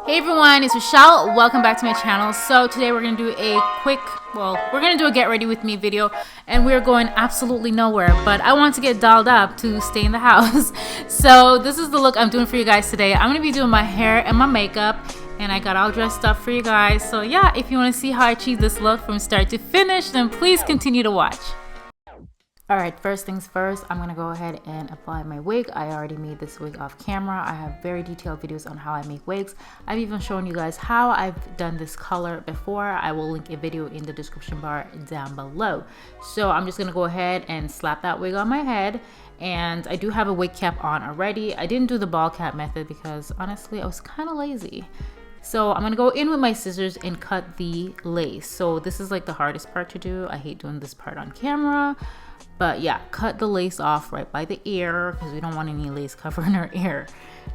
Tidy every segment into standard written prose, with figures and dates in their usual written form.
Hey everyone, it's Rochelle. Welcome back to my channel. So today we're going to do a quick, we're going to do a get ready with me video, and we're going absolutely nowhere, but I want to get dolled up to stay in the house. So this is the look I'm doing for you guys today. I'm going to be doing my hair and my makeup, and I got all dressed up for you guys. So yeah, if you want to see how I achieve this look from start to finish, then please continue to watch. Alright, first things first, I'm going to go ahead and apply my wig. I already made this wig off camera. I have very detailed videos on how I make wigs. I've even shown you guys how I've done this color before. I will link a video in the description bar down below. So I'm just going to go ahead and slap that wig on my head. And I do have a wig cap on already. I didn't do the ball cap method because honestly I was kind of lazy. So I'm going to go in with my scissors and cut the lace. So this is like the hardest part to do. I hate doing this part on camera. But yeah, cut the lace off right by the ear because we don't want any lace covering our ear.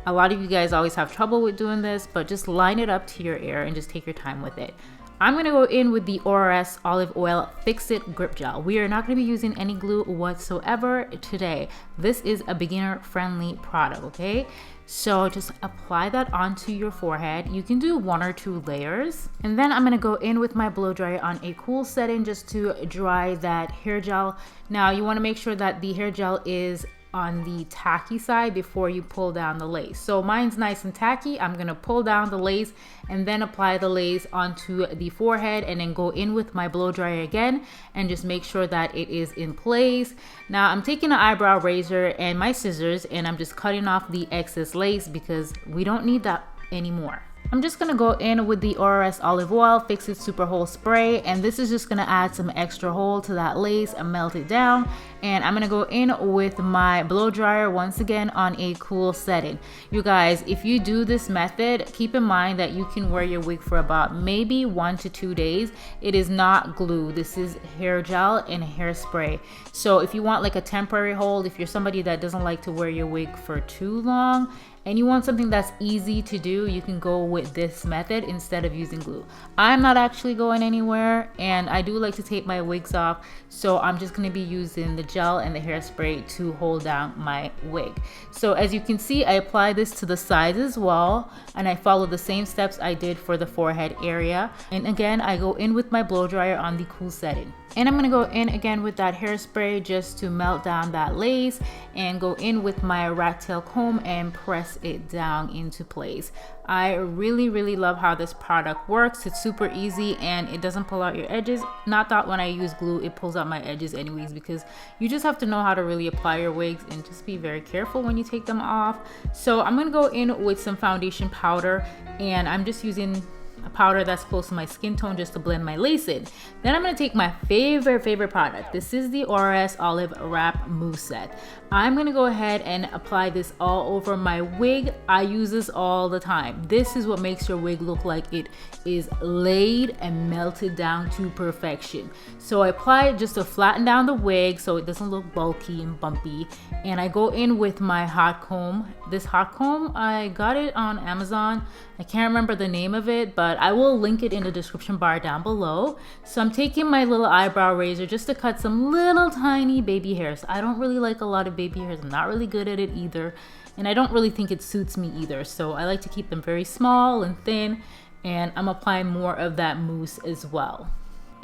A lot of you guys always have trouble with doing this, but just line it up to your ear and just take your time with it. I'm going to go in with the ORS Olive Oil Fix It Grip Gel. We are not going to be using any glue whatsoever today. This is a beginner friendly product, okay? So just apply that onto your forehead. You can do 1 or 2 layers. And then I'm going to go in with my blow dryer on a cool setting just to dry that hair gel. Now you want to make sure that the hair gel is on the tacky side before you pull down the lace. So mine's nice and tacky. I'm gonna pull down the lace and then apply the lace onto the forehead and then go in with my blow dryer again and just make sure that it is in place. Now I'm taking an eyebrow razor and my scissors and I'm just cutting off the excess lace because we don't need that anymore. I'm just going to go in with the ORS Olive Oil Fix It Super Hold Spray, and this is just going to add some extra hold to that lace and melt it down. And I'm going to go in with my blow dryer once again on a cool setting. You guys, if you do this method, keep in mind that you can wear your wig for about maybe 1 to 2 days. It is not glue. This is hair gel and hairspray. So if you want like a temporary hold, if you're somebody that doesn't like to wear your wig for too long, and you want something that's easy to do, you can go with this method instead of using glue. I'm not actually going anywhere, and I do like to take my wigs off, so I'm just gonna be using the gel and the hairspray to hold down my wig. So as you can see, I apply this to the sides as well, and I follow the same steps I did for the forehead area. And again, I go in with my blow dryer on the cool setting. And I'm gonna go in again with that hairspray just to melt down that lace and go in with my rat tail comb and press it down into place. I really love how this product works. It's super easy and it doesn't pull out your edges. Not that when I use glue it pulls out my edges anyways, because you just have to know how to really apply your wigs and just be very careful when you take them off. So I'm gonna go in with some foundation powder, and I'm just using a powder that's close to my skin tone just to blend my lace in. Then I'm going to take my favorite product. This is the ORS Olive Wrap Mousse Set. I'm going to go ahead and apply this all over my wig. I use this all the time. This is what makes your wig look like it is laid and melted down to perfection. So I apply it just to flatten down the wig so it doesn't look bulky and bumpy. And I go in with my hot comb. This hot comb, I got it on Amazon. I can't remember the name of it, but I will link it in the description bar down below. So I'm taking my little eyebrow razor just to cut some little tiny baby hairs. I don't really like a lot of baby hairs. I'm not really good at it either. And I don't really think it suits me either. So I like to keep them very small and thin. And I'm applying more of that mousse as well.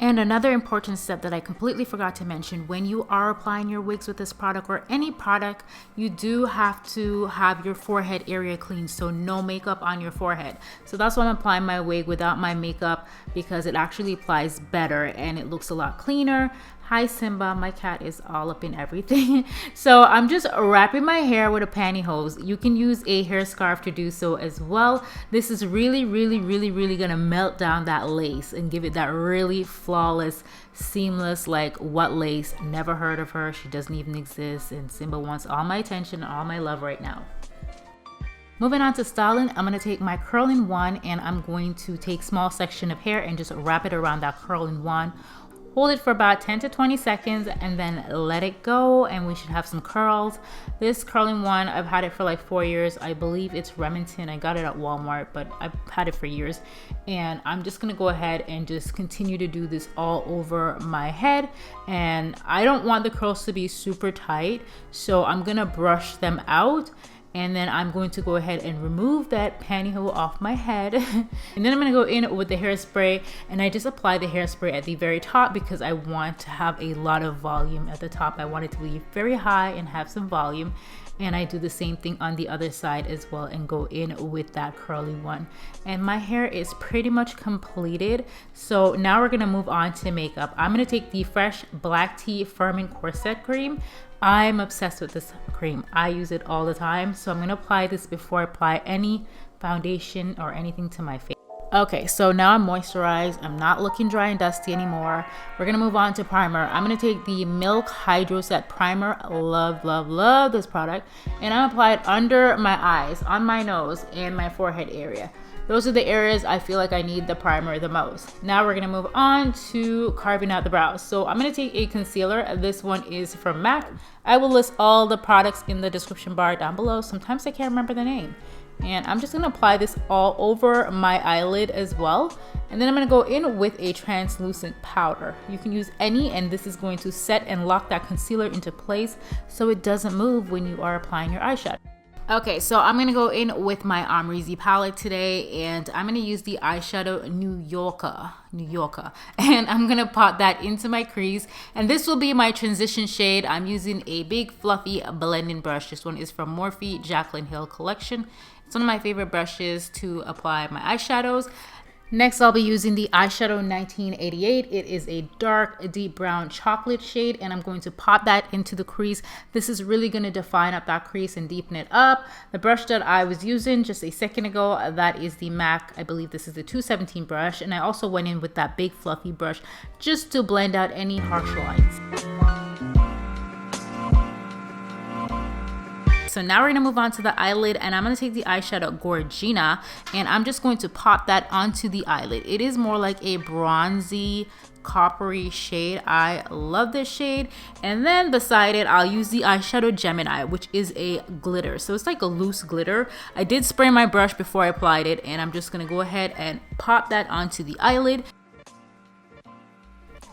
And another important step that I completely forgot to mention, when you are applying your wigs with this product or any product, you do have to have your forehead area clean, so no makeup on your forehead. So that's why I'm applying my wig without my makeup, because it actually applies better and it looks a lot cleaner. Hi Simba, my cat is all up in everything. So I'm just wrapping my hair with a pantyhose. You can use a hair scarf to do so as well. This is really gonna melt down that lace and give it that really flawless, seamless, like what lace, never heard of her, she doesn't even exist, and Simba wants all my attention and all my love right now. Moving on to styling, I'm going to take my curling wand and I'm going to take small section of hair and just wrap it around that curling wand. Hold it for about 10 to 20 seconds and then let it go, and we should have some curls. This curling one, I've had it for like 4 years. I believe it's Remington. I got it at Walmart, but I've had it for years. And I'm just gonna go ahead and just continue to do this all over my head. And I don't want the curls to be super tight, so I'm gonna brush them out. And then I'm going to go ahead and remove that pantyhose off my head. And then I'm going to go in with the hairspray, and I just apply the hairspray at the very top because I want to have a lot of volume at the top. I want it to be very high and have some volume. And I do the same thing on the other side as well and go in with that curly one. And my hair is pretty much completed. So now we're gonna move on to makeup. I'm gonna take the Fresh Black Tea Firming Corset Cream. I'm obsessed with this cream. I use it all the time. So I'm gonna apply this before I apply any foundation or anything to my face. Okay, so now I'm moisturized. I'm not looking dry and dusty anymore. We're gonna move on to primer. I'm gonna take the Milk Hydro Set Primer. Love, love, love this product. And I'm apply it under my eyes, on my nose, and my forehead area. Those are the areas I feel like I need the primer the most. Now we're gonna move on to carving out the brows. So I'm gonna take a concealer. This one is from MAC. I will list all the products in the description bar down below. Sometimes I can't remember the name. And I'm just gonna apply this all over my eyelid as well. And then I'm gonna go in with a translucent powder. You can use any, and this is going to set and lock that concealer into place so it doesn't move when you are applying your eyeshadow. Okay, so I'm gonna go in with my AMREZY palette today, and I'm gonna use the eyeshadow New Yorker, and I'm gonna pop that into my crease. And this will be my transition shade. I'm using a big fluffy blending brush. This one is from Morphe Jaclyn Hill collection. It's one of my favorite brushes to apply my eyeshadows. Next, I'll be using the eyeshadow 1988. It is a dark, deep brown chocolate shade, and I'm going to pop that into the crease. This is really going to define up that crease and deepen it up. The brush that I was using just a second ago, that is the MAC, I believe this is the 217 brush, and I also went in with that big fluffy brush just to blend out any harsh lines. So now we're gonna move on to the eyelid, and I'm gonna take the eyeshadow Gorgina, and I'm just going to pop that onto the eyelid. It is more like a bronzy, coppery shade. I love this shade. And then beside it, I'll use the eyeshadow Gemini, which is a glitter. So it's like a loose glitter. I did spray my brush before I applied it, and I'm just gonna go ahead and pop that onto the eyelid.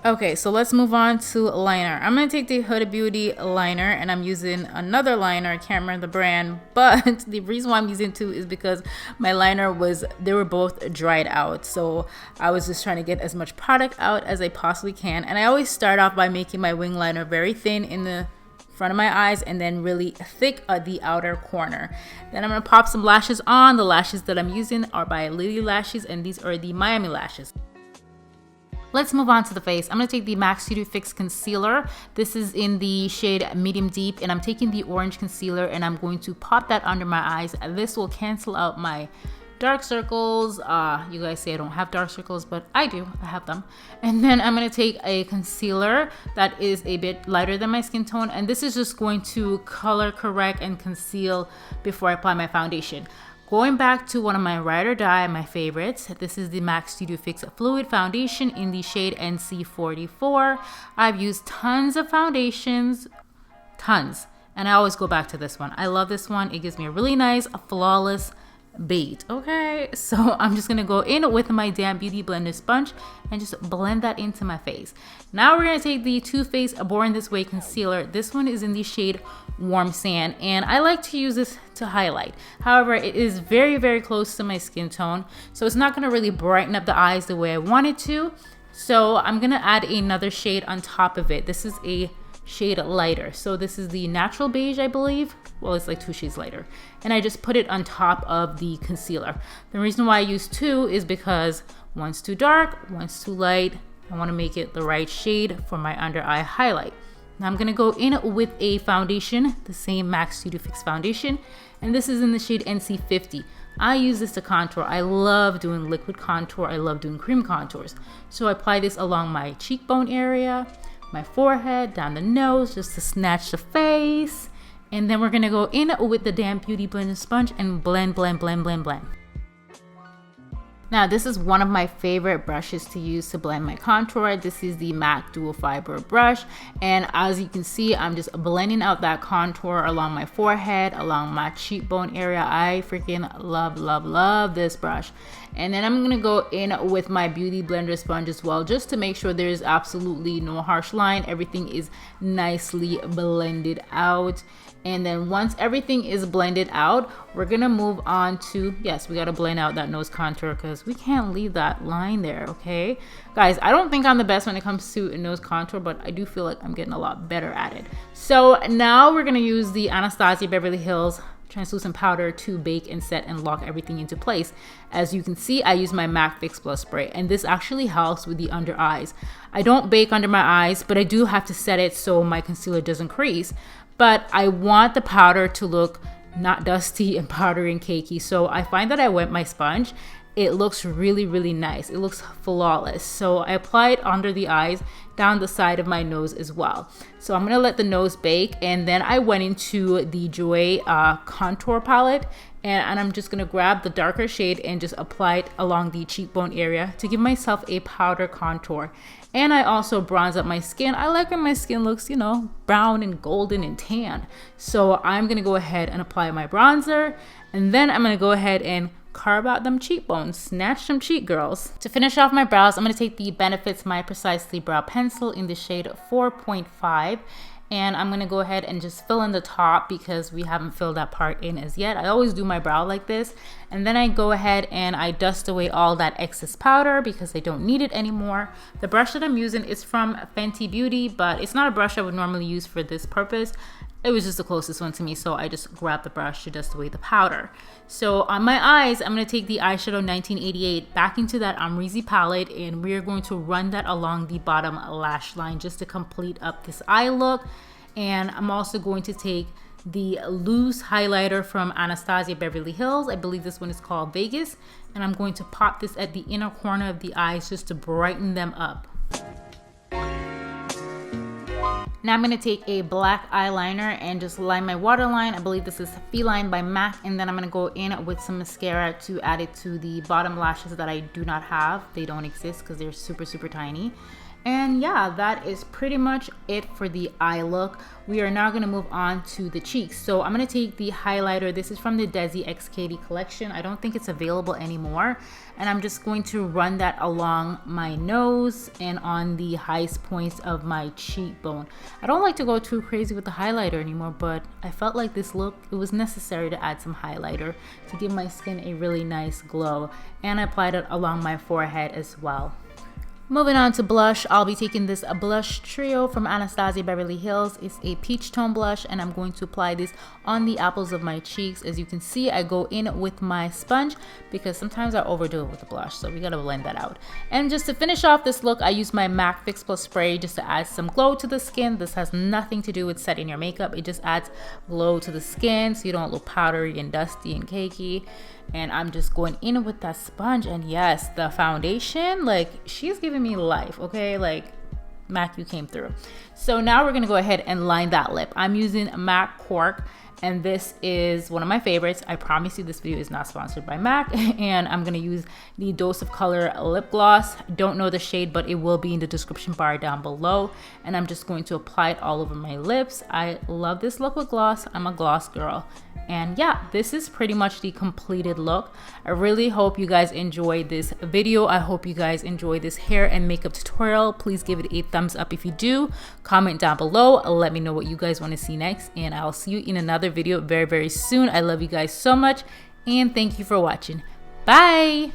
Okay, so let's move on to liner. I'm gonna take the Huda Beauty liner, and I'm using another liner. I can't remember the brand, but the reason why I'm using two is because my liner they were both dried out. So I was just trying to get as much product out as I possibly can. And I always start off by making my wing liner very thin in the front of my eyes and then really thick at the outer corner. Then I'm gonna pop some lashes on. The lashes that I'm using are by Lily Lashes, and these are the Miami lashes. Let's move on to the face. I'm gonna take the MAC Studio Fix Concealer. This is in the shade Medium Deep, and I'm taking the orange concealer and I'm going to pop that under my eyes. This will cancel out my dark circles. You guys say I don't have dark circles, but I do, I have them. And then I'm gonna take a concealer that is a bit lighter than my skin tone, and this is just going to color correct and conceal before I apply my foundation. Going back to one of my ride or die, my favorites, this is the MAC Studio Fix Fluid Foundation in the shade NC44. I've used tons of foundations, tons, and I always go back to this one. I love this one. It gives me a really nice, flawless beat. Okay, so I'm just gonna go in with my damp beauty blender sponge and just blend that into my face. Now we're gonna take the Too Faced Born This Way concealer. This one is in the shade Warm Sand, and I like to use this to highlight. However, it is very, very close to my skin tone, so it's not gonna really brighten up the eyes the way I want it to. So I'm gonna add another shade on top of it. This is a shade lighter. So this is the Natural Beige, I believe. Well, it's like 2 shades lighter. And I just put it on top of the concealer. The reason why I use 2 is because one's too dark, one's too light. I want to make it the right shade for my under eye highlight. Now I'm going to go in with a foundation, the same MAC Studio Fix foundation. And this is in the shade NC50. I use this to contour. I love doing liquid contour. I love doing cream contours. So I apply this along my cheekbone area, my forehead, down the nose, just to snatch the face. And then we're gonna go in with the damp beauty blender sponge and blend, blend, blend, blend, blend. Now this is one of my favorite brushes to use to blend my contour. This is the MAC Dual Fiber brush. And as you can see, I'm just blending out that contour along my forehead, along my cheekbone area. I freaking love, love, love this brush. And then I'm gonna go in with my beauty blender sponge as well, just to make sure there's absolutely no harsh line. Everything is nicely blended out. And then once everything is blended out, we're gonna move on to, yes, we gotta blend out that nose contour because we can't leave that line there, okay? Guys, I don't think I'm the best when it comes to nose contour, but I do feel like I'm getting a lot better at it. So now we're gonna use the Anastasia Beverly Hills translucent powder to bake and set and lock everything into place. As you can see, I use my MAC Fix Plus spray, and this actually helps with the under eyes. I don't bake under my eyes, but I do have to set it so my concealer doesn't crease. But I want the powder to look not dusty and powdery and cakey. So I find that I wet my sponge. It looks really, really nice. It looks flawless. So I apply it under the eyes, down the side of my nose as well. So I'm gonna let the nose bake, and then I went into the Joy contour palette, and I'm just gonna grab the darker shade and just apply it along the cheekbone area to give myself a powder contour. And I also bronze up my skin. I like when my skin looks, you know, brown and golden and tan. So I'm gonna go ahead and apply my bronzer, and then I'm gonna go ahead and carve out them cheekbones, snatch them cheek girls. To finish off my brows, I'm gonna take the Benefits My Precisely Brow Pencil in the shade 4.5. And I'm gonna go ahead and just fill in the top because we haven't filled that part in as yet. I always do my brow like this. And then I go ahead and I dust away all that excess powder because I don't need it anymore. The brush that I'm using is from Fenty Beauty, but it's not a brush I would normally use for this purpose. It was just the closest one to me, so I just grabbed the brush to dust away the powder. So on my eyes, I'm gonna take the eyeshadow 1988 back into that AMREZY palette, and we're going to run that along the bottom lash line just to complete up this eye look. And I'm also going to take the loose highlighter from Anastasia Beverly Hills. I believe this one is called Vegas. And I'm going to pop this at the inner corner of the eyes just to brighten them up. Now I'm going to take a black eyeliner and just line my waterline. I believe this is Feline by MAC. And then I'm going to go in with some mascara to add it to the bottom lashes that I do not have. They don't exist because they're super, super tiny. And yeah, that is pretty much it for the eye look. We are now going to move on to the cheeks. So I'm going to take the highlighter. This is from the Desi X Katie collection. I don't think it's available anymore. And I'm just going to run that along my nose and on the highest points of my cheekbone. I don't like to go too crazy with the highlighter anymore, but I felt like this look, it was necessary to add some highlighter to give my skin a really nice glow. And I applied it along my forehead as well. Moving on to blush, I'll be taking this blush trio from Anastasia Beverly Hills. It's a peach tone blush, and I'm going to apply this on the apples of my cheeks. As you can see, I go in with my sponge because sometimes I overdo it with the blush, so we gotta blend that out. And just to finish off this look, I use my MAC Fix Plus spray just to add some glow to the skin. This has nothing to do with setting your makeup. It just adds glow to the skin so you don't look powdery and dusty and cakey. And I'm just going in with that sponge, and yes, the foundation, like, she's giving me life, okay? Like, MAC, you came through. So now we're gonna go ahead and line that lip. I'm using MAC Cork, and this is one of my favorites. I promise you this video is not sponsored by MAC. And I'm gonna use the Dose of Color lip gloss. Don't know the shade, but it will be in the description bar down below. And I'm just going to apply it all over my lips. I love this look with gloss. I'm a gloss girl. And yeah, this is pretty much the completed look. I really hope you guys enjoyed this video. I hope you guys enjoyed this hair and makeup tutorial. Please give it a thumbs up if you do. Comment down below. Let me know what you guys want to see next. And I'll see you in another video very, very soon. I love you guys so much. And thank you for watching. Bye.